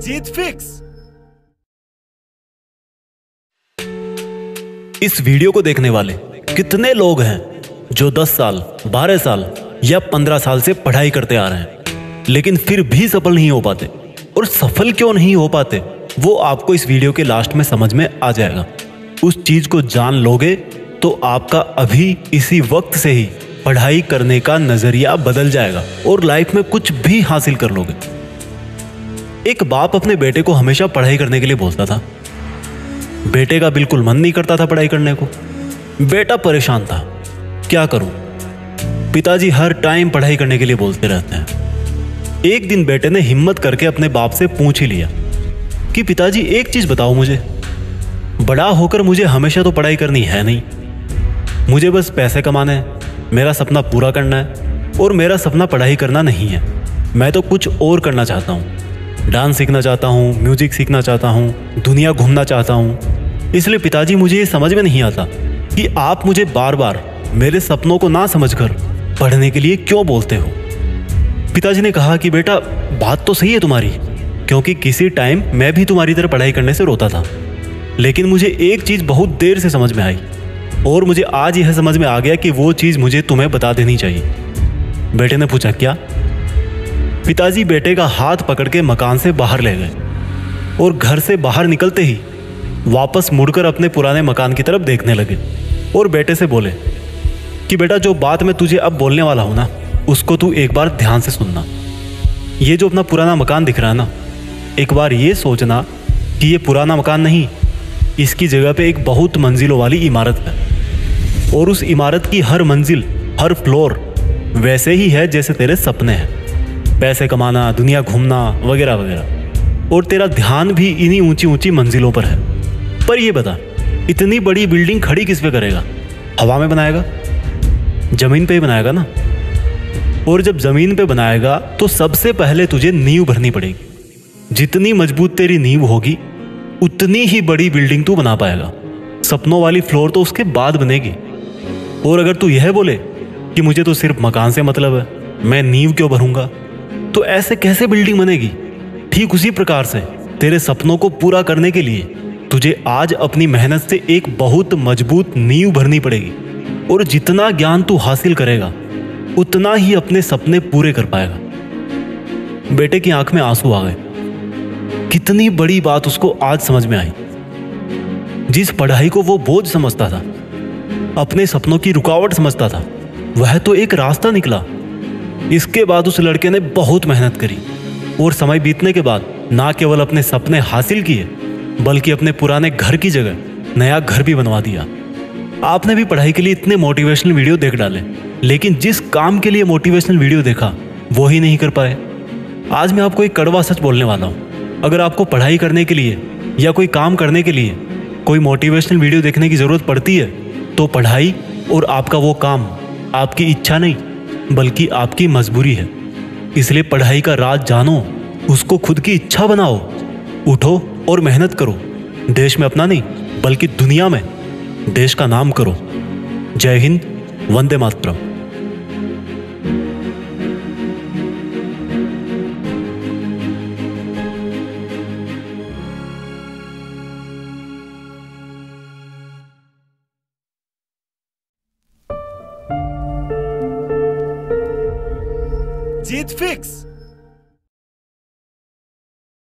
जीत fix. इस video को देखने वाले कितने लोग हैं जो 10 साल, 12 साल या 15 साल से पढ़ाई करते आ रहे हैं लेकिन फिर भी सफल नहीं हो पाते? और सफल क्यों नहीं हो पाते वो आपको इस वीडियो के लास्ट में समझ में आ जाएगा। उस चीज को जान लोगे तो आपका अभी इसी वक्त से ही पढ़ाई करने का नजरिया बदल जाएगा और लाइफ में कुछ भी हासिल कर लोगे। एक बाप अपने बेटे को हमेशा पढ़ाई करने के लिए बोलता था। बेटे का बिल्कुल मन नहीं करता था पढ़ाई करने को। बेटा परेशान था, क्या करूं? पिताजी हर टाइम पढ़ाई करने के लिए बोलते रहते हैं। एक दिन बेटे ने हिम्मत करके अपने बाप से पूछ ही लिया कि पिताजी एक चीज बताओ मुझे, बड़ा होकर मुझे हमेशा तो पढ़ाई करनी है नहीं, मुझे बस पैसे कमाने हैं, मेरा सपना पूरा करना है और मेरा सपना पढ़ाई करना नहीं है। मैं तो कुछ और करना चाहता हूँ, डांस सीखना चाहता हूँ, म्यूजिक सीखना चाहता हूँ, दुनिया घूमना चाहता हूँ। इसलिए पिताजी मुझे ये समझ में नहीं आता कि आप मुझे बार बार मेरे सपनों को ना समझकर पढ़ने के लिए क्यों बोलते हो। पिताजी ने कहा कि बेटा बात तो सही है तुम्हारी, क्योंकि किसी टाइम मैं भी तुम्हारी तरह पढ़ाई करने से रोता था, लेकिन मुझे एक चीज़ बहुत देर से समझ में आई और मुझे आज यह समझ में आ गया कि वो चीज़ मुझे तुम्हें बता देनी चाहिए। बेटे ने पूछा क्या? पिताजी बेटे का हाथ पकड़ के मकान से बाहर ले गए और घर से बाहर निकलते ही वापस मुड़कर अपने पुराने मकान की तरफ देखने लगे और बेटे से बोले कि बेटा जो बात मैं तुझे अब बोलने वाला हूं ना, उसको तू एक बार ध्यान से सुनना। ये जो अपना पुराना मकान दिख रहा है ना, एक बार ये सोचना कि ये पुराना मकान नहीं, इसकी जगह पे एक बहुत मंजिलों वाली इमारत है और उस इमारत की हर मंजिल, हर फ्लोर वैसे ही है जैसे तेरे सपने हैं, पैसे कमाना, दुनिया घूमना वगैरह वगैरह। और तेरा ध्यान भी इन्हीं ऊंची ऊंची मंजिलों पर है। पर ये बता, इतनी बड़ी बिल्डिंग खड़ी किस पे करेगा? हवा में बनाएगा? जमीन पे ही बनाएगा ना। और जब जमीन पे बनाएगा तो सबसे पहले तुझे नींव भरनी पड़ेगी। जितनी मजबूत तेरी नींव होगी उतनी ही बड़ी बिल्डिंग तू बना पाएगा। सपनों वाली फ्लोर तो उसके बाद बनेगी। और अगर तू यह बोले कि मुझे तो सिर्फ मकान से मतलब है, मैं नींव क्यों भरूंगा, तो ऐसे कैसे बिल्डिंग बनेगी? ठीक उसी प्रकार से तेरे सपनों को पूरा करने के लिए तुझे आज अपनी मेहनत से एक बहुत मजबूत नींव भरनी पड़ेगी। और जितना ज्ञान तू हासिल करेगा उतना ही अपने सपने पूरे कर पाएगा। बेटे की आंख में आंसू आ गए। कितनी बड़ी बात उसको आज समझ में आई। जिस पढ़ाई को वो बोझ समझता था, अपने सपनों की रुकावट समझता था, वह तो एक रास्ता निकला। इसके बाद उस लड़के ने बहुत मेहनत करी और समय बीतने के बाद ना केवल अपने सपने हासिल किए बल्कि अपने पुराने घर की जगह नया घर भी बनवा दिया। आपने भी पढ़ाई के लिए इतने मोटिवेशनल वीडियो देख डाले, लेकिन जिस काम के लिए मोटिवेशनल वीडियो देखा वो ही नहीं कर पाए। आज मैं आपको एक कड़वा सच बोलने वाला हूँ। अगर आपको पढ़ाई करने के लिए या कोई काम करने के लिए कोई मोटिवेशनल वीडियो देखने की ज़रूरत पड़ती है तो पढ़ाई और आपका वो काम आपकी इच्छा नहीं बल्कि आपकी मजबूरी है। इसलिए पढ़ाई का राज जानो, उसको खुद की इच्छा बनाओ, उठो और मेहनत करो। देश में अपना नहीं बल्कि दुनिया में देश का नाम करो। जय हिंद, वंदे मातरम। जीत फिक्स।